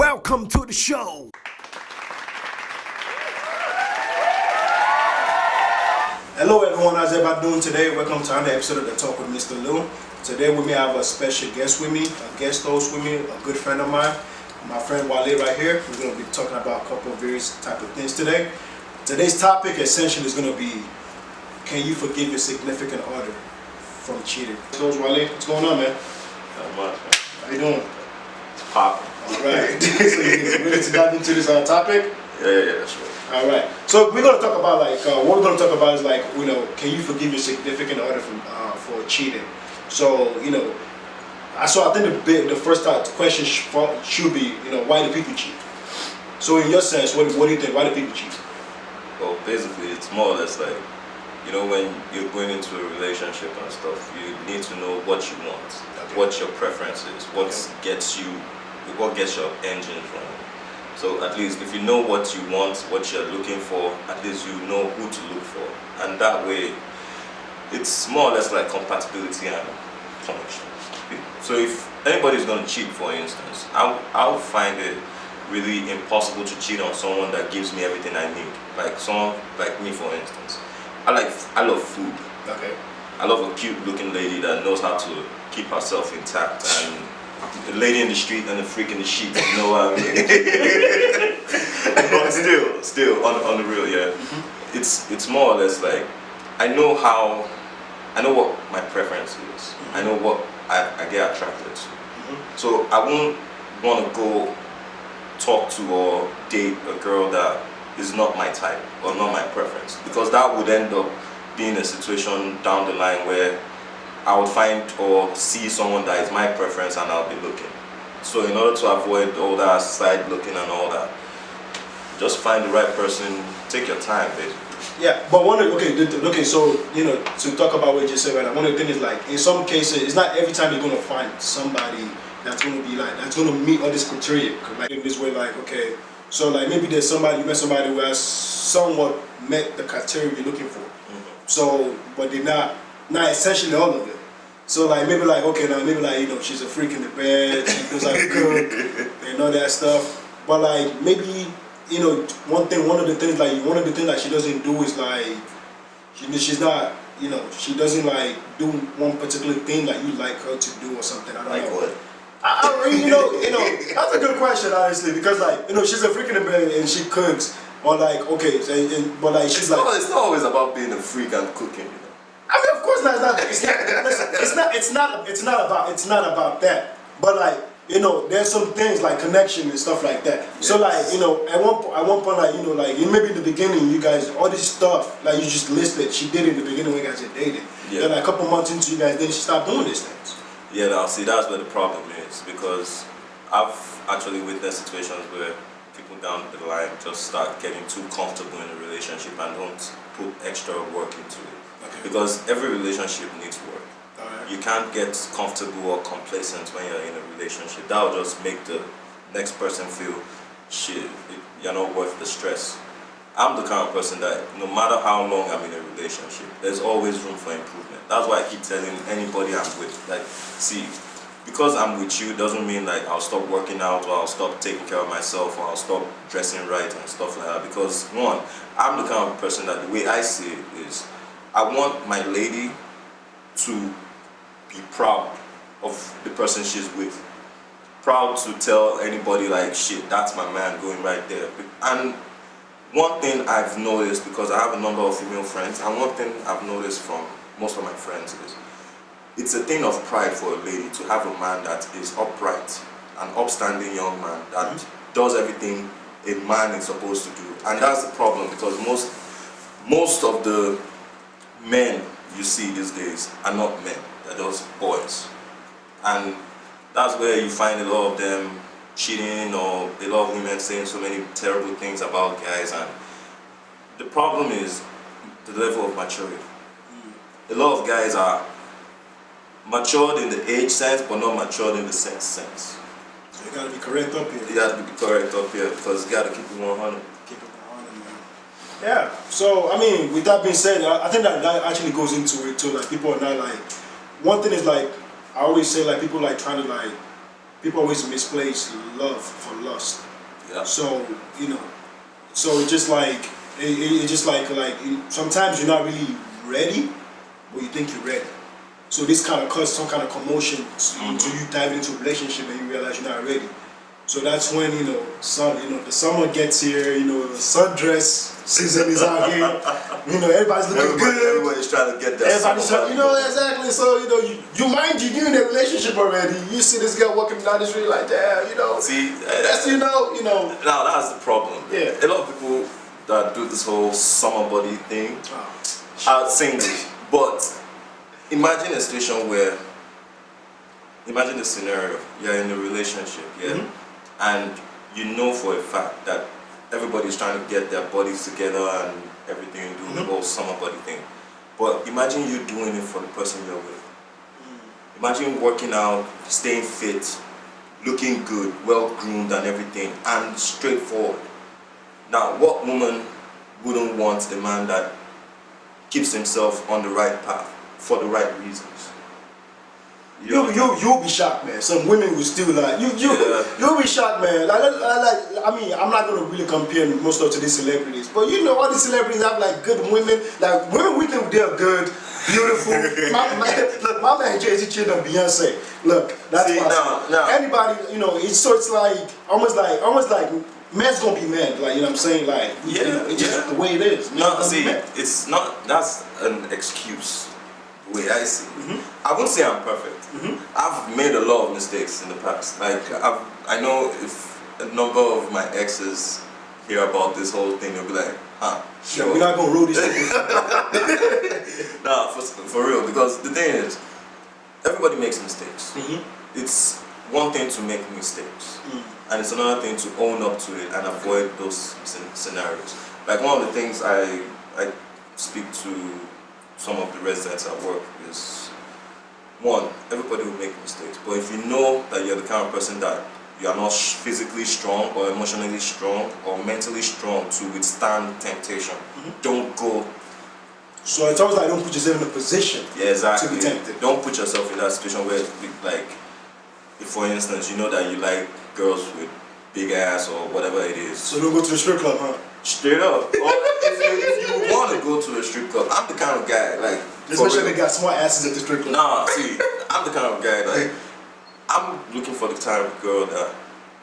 Welcome to the show. Hello everyone, how's everybody doing today? Welcome to another episode of The Talk with Mr.LIL. Today with me I have a special guest with me, a guest host with me, a good friend of mine, my friend Wale right here. We're going to be talking about a couple of various type of things today. Today's topic essentially is going to be, can you forgive your significant other from cheating? So Wale, what's going on, man? Not much, man. How you doing? It's popping. Alright, so you ready to dive into this topic? Yeah, that's right. Alright, so we're going to talk about what we're going to talk about is can you forgive your significant other for cheating? So, I think the first question should be, why do people cheat? So in your sense, what do you think, why do people cheat? Well, basically, it's more or less like, when you're going into a relationship and stuff, you need to know what you want, what your preference is, what gets your engine running. So at least if you know what you want, what you're looking for, at least you know who to look for. And that way, it's more or less like compatibility and connection. So if anybody's going to cheat, for instance, I'll find it really impossible to cheat on someone that gives me everything I need. Like someone like me, for instance. I love food. Okay. I love a cute looking lady that knows how to keep herself intact, and the lady in the street and the freak in the sheet, you know what I mean? But still on the real, yeah. Mm-hmm. It's more or less like I know what my preference is. Mm-hmm. I know what I get attracted to. Mm-hmm. So I won't want to go talk to or date a girl that is not my type or not my preference, because that would end up being a situation down the line where I would find or see someone that is my preference and I'll be looking. So in order to avoid all that side looking and all that, just find the right person, take your time basically. Yeah, but so to talk about what you just said right now, one of the things is like in some cases it's not every time you're gonna find somebody that's gonna be like that's gonna meet all this criteria. Like in this way, so maybe there's somebody, you met somebody who has somewhat met the criteria you're looking for. Mm-hmm. So but they're not essentially all of it. So maybe she's a freak in the bed, she knows how to cook and all that stuff. But maybe one of the things that she doesn't do is she's not she doesn't do one particular thing that you like her to do or something. I don't know. What? That's a good question honestly, because she's a freak in the bed and she cooks, or she's it's not always about being a freak and cooking. I mean, of course not. It's not about that. But there's some things like connection and stuff like that. Yes. So at one point, maybe in the beginning, you guys all this stuff you just listed. She did it in the beginning when you guys were dating. Yeah. Then a couple months into you guys, then she stopped doing these things. Yeah, now see, that's where the problem is, because I've actually witnessed situations where people down the line just start getting too comfortable in a relationship and don't put extra work into it. Okay. Because every relationship needs work. Right. You can't get comfortable or complacent when you're in a relationship. That will just make the next person feel, shit, you're not worth the stress. I'm the kind of person that no matter how long I'm in a relationship, there's always room for improvement. That's why I keep telling anybody I'm with, see, because I'm with you doesn't mean I'll stop working out or I'll stop taking care of myself or I'll stop dressing right and stuff like that. Because one, I'm the kind of person that the way I see it is, I want my lady to be proud of the person she's with. Proud to tell anybody shit, that's my man going right there. And one thing I've noticed, because I have a number of female friends, and one thing I've noticed from most of my friends is, it's a thing of pride for a lady to have a man that is upright, an upstanding young man that does everything a man is supposed to do. And that's the problem, because most of the men you see these days are not men, they're just boys. And that's where you find a lot of them cheating, or a lot of women saying so many terrible things about guys. And the problem is the level of maturity. A lot of guys are matured in the age sense, but not matured in the sex sense. So you gotta be correct up here. You gotta be correct up here, because you gotta keep it 100. Keep it 100, man. Yeah. So I mean, with that being said, I think that actually goes into it too. People are not one thing is I always say people trying to people always misplace love for lust. Yeah. So so it's just like it's just like sometimes you're not really ready, but you think you're ready. So this kind of causes some kind of commotion to you diving into a relationship and you realize you're not ready. So that's when the summer gets here. The sundress season is out here. Everybody's looking good. Everybody's trying to get that. Everybody's trying, exactly. So you mind you're in a relationship already. You see this girl walking down the street like damn, See, that's Now that's the problem. Yeah. A lot of people that do this whole summer body thing are single, but imagine a situation where, imagine a scenario, you're in a relationship, yeah, and you know for a fact that everybody's trying to get their bodies together and everything, doing the whole summer body thing. But imagine you doing it for the person you're with. Imagine working out, staying fit, looking good, well groomed and everything, and straightforward. Now, what woman wouldn't want a man that keeps himself on the right path for the right reasons? You'll be shocked, man. Some women will still you'll be shocked, man. I'm not gonna really compare most of to these celebrities, but all these celebrities have good women. Like women, we think they're good, beautiful. Look, my man Jay-Z cheated on Beyonce. Look, that's why anybody, it's like almost like man's gonna be man. Like what I'm saying, it's just the way it is. No, see, it's not. That's an excuse. The way I see it. I won't say I'm perfect. I've made a lot of mistakes in the past. I know if a number of my exes hear about this whole thing, they'll be like, sure. We're not gonna rule this. Nah, for real. Because the thing is, everybody makes mistakes. It's one thing to make mistakes, and it's another thing to own up to it and avoid those scenarios. Like one of the things I speak to some of the residents at work is, one, everybody will make mistakes, but if you know that you're the kind of person that you are not physically strong or emotionally strong or mentally strong to withstand temptation, don't go. So it's almost like don't put yourself in a position to be tempted. Don't put yourself in that situation where, if for instance, you know that you like girls with big ass or whatever it is. So don't go to the strip club, huh? Straight up. Or if you want to go to a strip club, I'm the kind of guy, especially they got smart asses at the strip club. Nah, see, I'm the kind of guy, I'm looking for the type of girl that,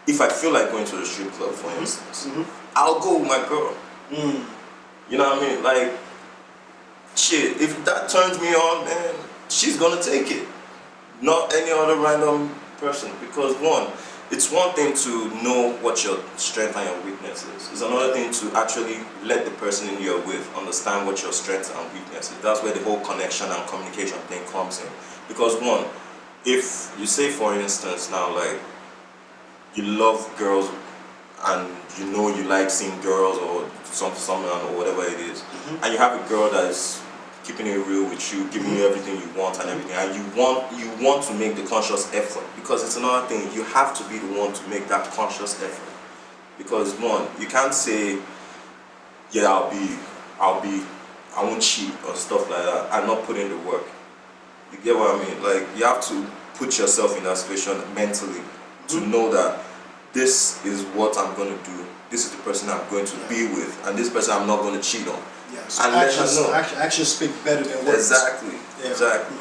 if I feel like going to a strip club, for instance, I'll go with my girl. You know what I mean? Shit, if that turns me on, man, she's gonna take it. Not any other random person. Because it's one thing to know what your strength and your weakness is. It's another thing to actually let the person you're with understand what your strengths and weaknesses. That's where the whole connection and communication thing comes in. Because if you say, for instance, now you love girls and you like seeing girls or someone or whatever it is, and you have a girl that is keeping it real with you, giving you everything you want and everything, and you want to make the conscious effort, because it's another thing, you have to be the one to make that conscious effort. Because you can't say, yeah, I won't cheat or stuff like that, and not put in the work. You get what I mean? You have to put yourself in that situation mentally to know that this is what I'm going to do, this is the person I'm going to be with, and this person I'm not going to cheat on. Yeah, so actions speak better than words. Exactly. Yeah. Exactly.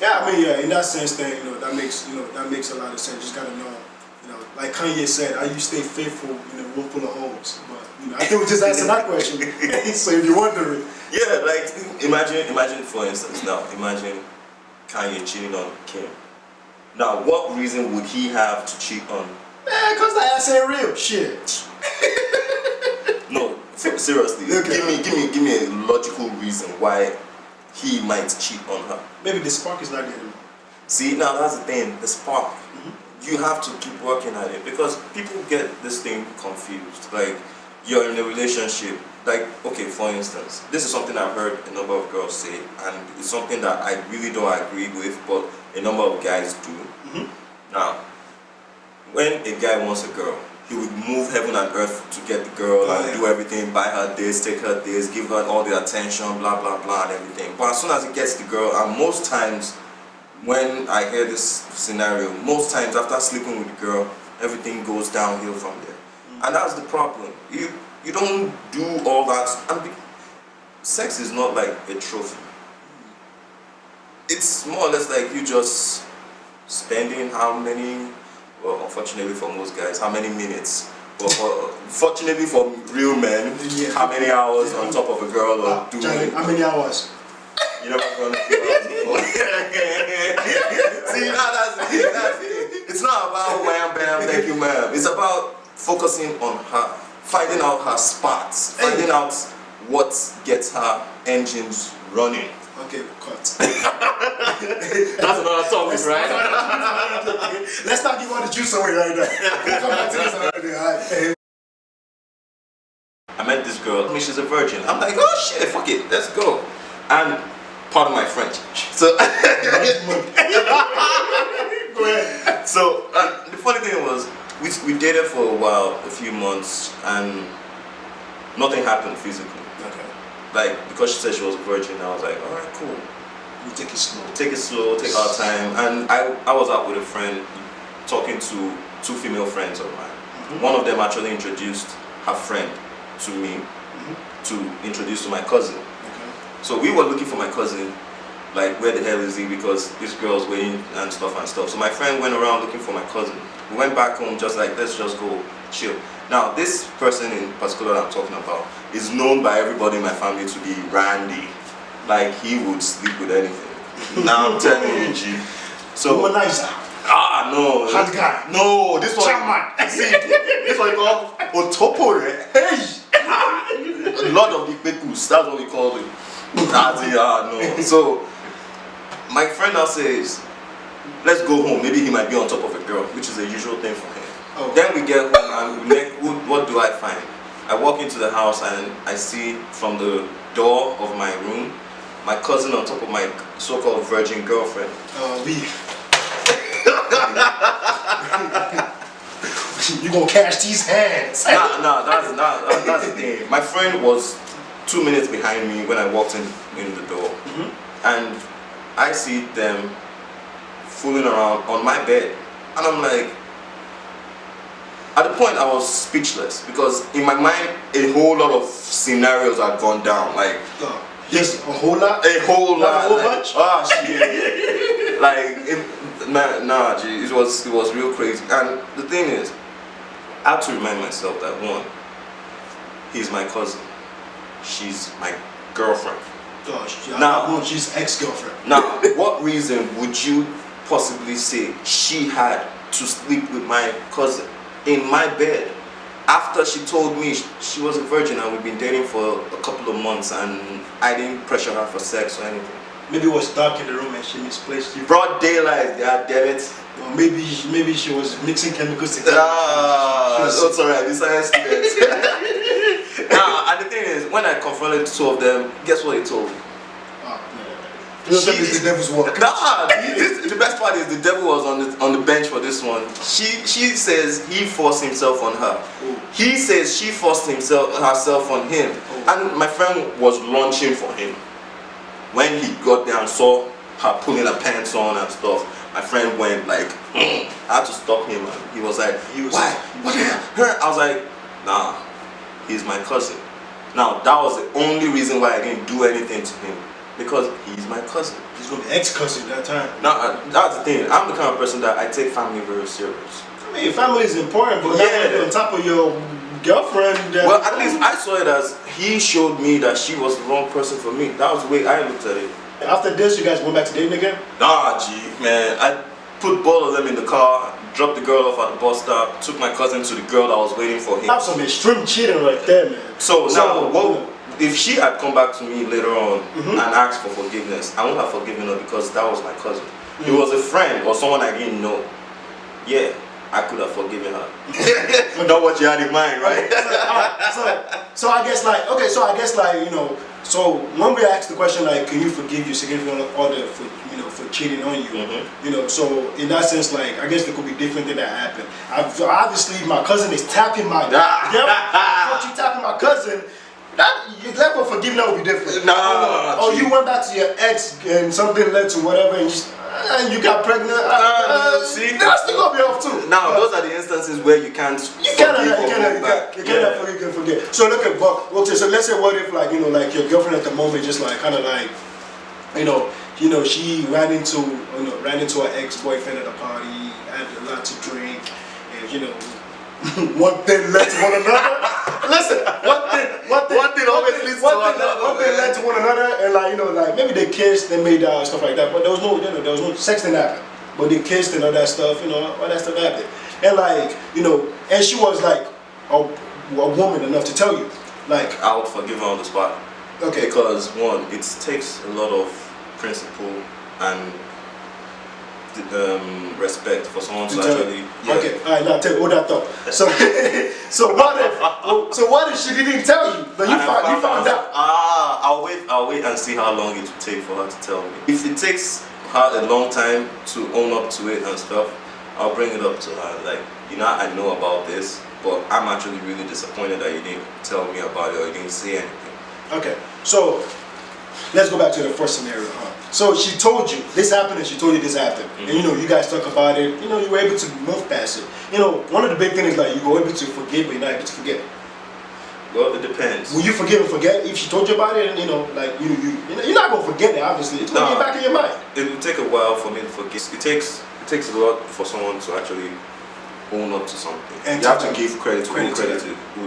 Yeah, in that sense, then that makes a lot of sense. You just gotta know, like Kanye said, "How you stay faithful in a room full of hoes?" But I think we just answered that question. So if you're wondering, imagine for instance, imagine Kanye cheating on Kim. Now, what reason would he have to cheat on? Man, cause that ass ain't real. Shit. No. Seriously, give me a logical reason why he might cheat on her. Maybe the spark is not there anymore. See, now that's the thing, the spark. You have to keep working at it, because people get this thing confused. You're in a relationship, okay, for instance, this is something I've heard a number of girls say, and it's something that I really don't agree with, but a number of guys do. Now, when a guy wants a girl, he would move heaven and earth to get the girl and do everything, buy her this, take her this, give her all the attention, blah blah blah and everything. But as soon as he gets the girl, and most times when I hear this scenario, most times after sleeping with the girl, everything goes downhill from there. And that's the problem. You don't do all that. Sex is not like a trophy. It's more or less like you just spending how many, well, unfortunately for most guys, how many minutes. But fortunately for real men, how many hours on top of a girl or doing Johnny, how many hours? You never gonna feel out before. See, now that's it. It's not about wham bam, thank you ma'am. It's about focusing on her, finding out her spots, finding out what gets her engines running. Okay, cut. That's another topic, right? Let's not give all the juice away right now. We'll come back to this another day. All right. I met this girl, I mean, she's a virgin. I'm like, oh shit, fuck it, let's go. And part of my French. So, Go ahead. So the funny thing was, we dated for a while, a few months, and nothing happened physically. Okay. Like, because she said she was a virgin, I was like, alright, cool. We take it slow. Take it slow, take our time. And I was out with a friend talking to two female friends of mine. One of them actually introduced her friend to me to introduce to my cousin. Okay. So we were looking for my cousin, like where the hell is he, because this girl's waiting and stuff. So my friend went around looking for my cousin. We went back home just like, let's just go chill. Now this person in particular that I'm talking about is known by everybody in my family to be randy. Like he would sleep with anything. Now I'm telling you, G. So womanizer. Ah no. Hot guy. No, this one. Chairman. See, this one called Otopore. Hey! Lord of the Pekus, that's what we call him. No. So my friend now says, let's go home. Maybe he might be on top of a girl, which is a usual thing for him. Oh. Then we get home and what do I find? I walk into the house and I see from the door of my room my cousin on top of my so-called virgin girlfriend. You gonna catch these hands? Nah, that's the thing. My friend was 2 minutes behind me when I walked in the door, and I see them fooling around on my bed, and I'm like, at the point I was speechless because in my mind a whole lot of scenarios had gone down. Like, yes, a whole lot. A whole lot. A whole bunch. Ah, shit. Like, nah, G, it was real crazy. And the thing is, I have to remind myself that one, he's my cousin, she's my girlfriend. Gosh, now she's ex-girlfriend. Now, what reason would you possibly say she had to sleep with my cousin in my bed after she told me she was a virgin and we've been dating for a couple of months and I didn't pressure her for sex or anything? Maybe it was dark in the room and she misplaced you. Broad daylight, god damn it. Or maybe she was mixing chemicals together. That's alright, the science students. Now, and the thing is, when I confronted the two of them, guess what he told me? It's the devil's work. Nah, the best part is the devil was on the bench for this one. She says he forced himself on her. Oh. He says she forced herself on him. Oh. And my friend was launching for him. When he got there and saw her pulling her pants on and stuff, my friend went like, I had to stop him. And he was like, why? What the hell? I was like, nah, he's my cousin. Now, that was the only reason why I didn't do anything to him. Because he's my cousin. He's going to be ex-cousin that time. Now, that's the thing. I'm the kind of person that I take family very serious. I mean, family is important, but on top of your girlfriend. Well, at least I saw it as he showed me that she was the wrong person for me. That was the way I looked at it. After this, you guys went back to dating again? Nah, G, man. I put both of them in the car, dropped the girl off at the bus stop, took my cousin to the girl that was waiting for him. That's some extreme cheating right there, man. So now, if she had come back to me later on and asked for forgiveness, I wouldn't have forgiven her because that was my cousin. It was a friend or someone I didn't know. Yeah, I could have forgiven her. Not what you had in mind, right? So I guess like, okay, so I guess like, you know, so when we ask the question like, can you forgive your significant other for, you know, for cheating on you? You know, so in that sense, like, I guess there could be different things that happen. Obviously, my cousin is tapping my you tapping my cousin. That your level of forgiving that would be different. No. Or you went back to your ex and something led to whatever, and just and you got pregnant. See, that's still gonna be off too. Now, those are the instances where you can't. You cannot forget. So look at Buck. Okay, so let's say what if like like your girlfriend at the moment just like kind of like she ran into her ex-boyfriend at a party, had a lot to drink, and one thing led to one another. Listen, one thing always leads to another. One thing led to one another, and like maybe they kissed, they made out stuff like that, but there was no sex didn't happen. But they kissed and all that stuff, all that stuff happened. And like, and she was like a woman enough to tell you, like, I would forgive her on the spot. Okay. Because one, it takes a lot of principle and respect for someone to actually. Yeah. Okay. All right. Now take all that thought. So, so what if she didn't tell you? But you found out. I'll wait and see how long it will take for her to tell me. If it takes her a long time to own up to it and stuff, I'll bring it up to her. Like, I know about this, but I'm actually really disappointed that you didn't tell me about it or you didn't say anything. Okay, so let's go back to the first scenario. So she told you this happened and she told you this happened. And you guys talk about it, you were able to move past it. One of the big things is like you were able to forgive, but you're not able to forget. Well, it depends. Will you forgive and forget if she told you about it? And like you're not gonna forget it. Obviously, it's gonna get back in your mind. It will take a while for me to forget. It takes a lot for someone to actually own up to something. And you have to give credit to who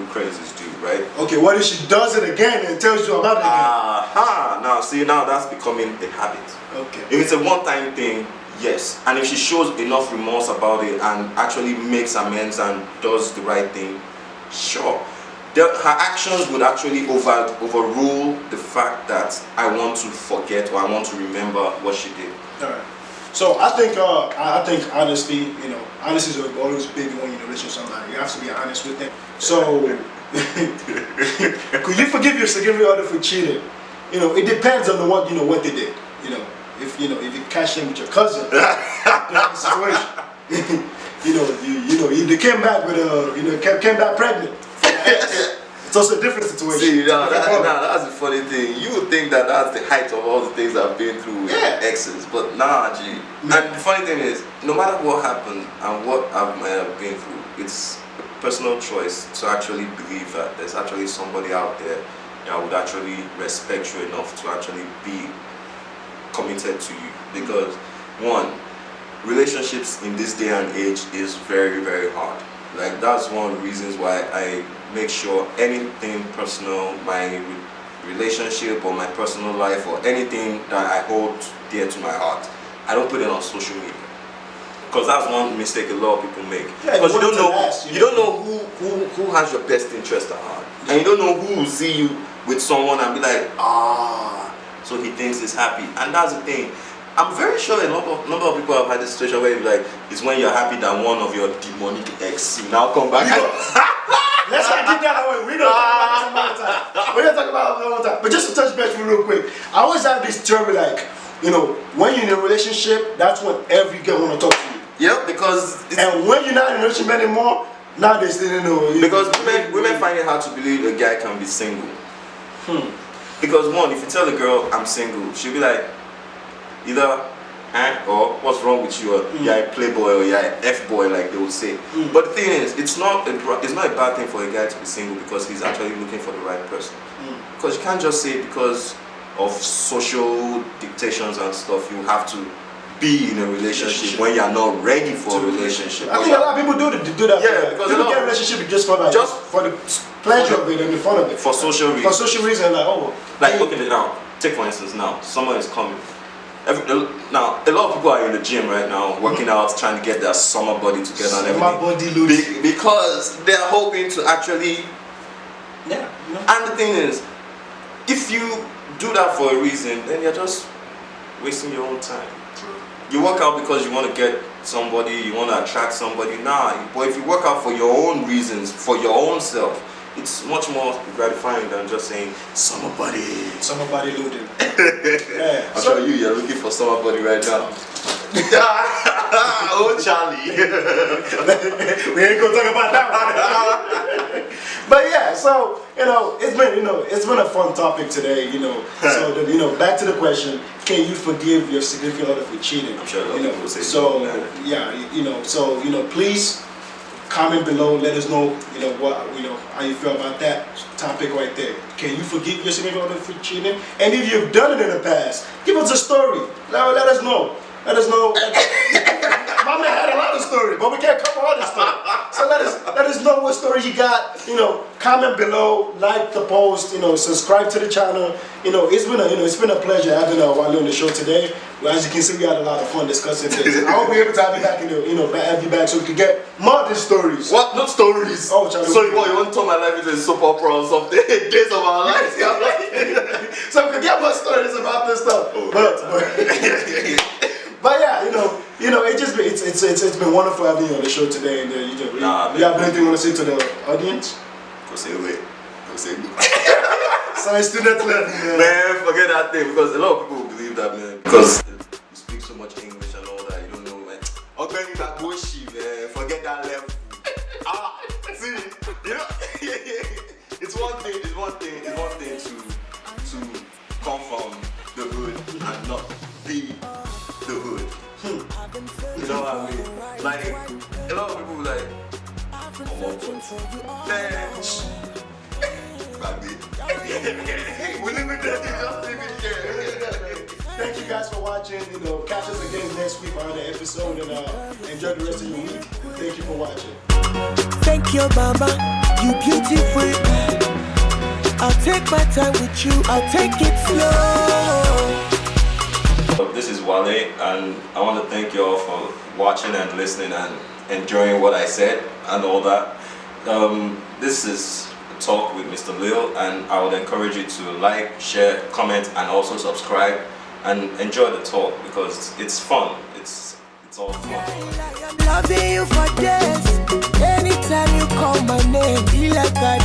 credit is due, right? Okay, what if she does it again and tells you about it again? Now that's becoming a habit. Okay. If it's a one-time thing, yes. And if she shows enough remorse about it and actually makes amends and does the right thing, sure. Her actions would actually overrule the fact that I want to forget or I want to remember what she did. All right. So I think honesty, honesty is always big when you're in a relationship with somebody. You have to be honest with them. So could you forgive your significant other for cheating? It depends on what they did. If you cash in with your cousin, different situation. They came back with came back pregnant. It's also a different situation. See, that's the funny thing. You would think that that's the height of all the things I've been through with exes, but nah, G. And the funny thing is, no matter what happened and what I might have been through, it's a personal choice to actually believe that there's actually somebody out there that would actually respect you enough to actually be committed to you. Because one, relationships in this day and age is very, very hard. Like, that's one of the reasons why I make sure anything personal, my relationship or my personal life or anything that I hold dear to my heart, I don't put it on social media. Because that's one mistake a lot of people make. Because you don't know who has your best interest at heart. And you don't know who will see you with someone and be like, so he thinks he's happy. And that's the thing. I'm very sure a number of people have had this situation where it's when you're happy that one of your demonic ex now come back. Let's not keep that away. We're gonna talk about it another time. But just to touch base real quick, I always have this theory like, when you're in a relationship, that's when every girl wanna talk to you. Yep, because and when you're not in a relationship anymore, now they still know. Because women find it hard to believe a guy can be single. Because one, if you tell a girl I'm single, she'll be like, either or what's wrong with you, or you're a playboy or you're a F-boy, like they would say. But the thing is, it's not a bad thing for a guy to be single because he's actually looking for the right person. Because you can't just say because of social dictations and stuff you have to be in a relationship when you're not ready for a relationship. I think a lot of people do that. Yeah, because people get a relationship just for the pleasure of it and the fun of it. For social reasons. For social reasons, okay, now take for instance, now summer is coming. Now a lot of people are in the gym right now, working out, trying to get their summer body together and everything. Summer body loose. Because they are hoping to actually. Yeah. And the thing is, if you do that for a reason, then you're just wasting your own time. You work out because you want to get somebody, you want to attract somebody. Nah, but if you work out for your own reasons, for your own self, it's much more gratifying than just saying summer body. Summer body loading. Yeah. I'm sure you're looking for summer body right now. Oh, Charlie. We ain't gonna talk about that one. But yeah, So it's been a fun topic today. So back to the question: can you forgive your significant other for cheating? I'm sure a lot of people say so. no. Yeah, please comment below. Let us know how you feel about that topic right there. Can you forgive your significant other for cheating? And if you've done it in the past, give us a story. Let us know. Let us know. My man had a lot of stories, but we can't cover all the stories. So let us know what stories you got. Comment below, like the post. Subscribe to the channel. It's been a pleasure having Wale on the show today. Well, as you can see, we had a lot of fun discussing this. I hope we're able to have you back have you back so we can get more of these stories. What? Not stories. Oh, Charlie. So you want to turn my life into a soap opera or something? Days of our lives. So we can get more stories about this stuff. But yeah, it's been wonderful having you on the show today. And you have anything you want to say to the audience? Go say wait. Go say no. So it's still not left, man. Man, forget that thing because a lot of people believe that, man. Because you speak so much English and all that, you don't know, man. Okay, that bullshit, man. Forget that level. See, it's one thing to come from the hood and not be the hood. You know what I mean? Like, a lot of people like, we live in that, just live in there. Thank you guys for watching. Catch us again next week on the episode and enjoy the rest of your week. Thank you for watching. Thank you, Mama. You beautiful. I'll take my time with you. I'll take it slow. This is Wale, and I want to thank you all for watching and listening and enjoying what I said and all that. This is a talk with Mr.LIL, and I would encourage you to like, share, comment, and also subscribe and enjoy the talk because it's fun. It's all fun. I'm loving you for this. Anytime you call my name, feel like I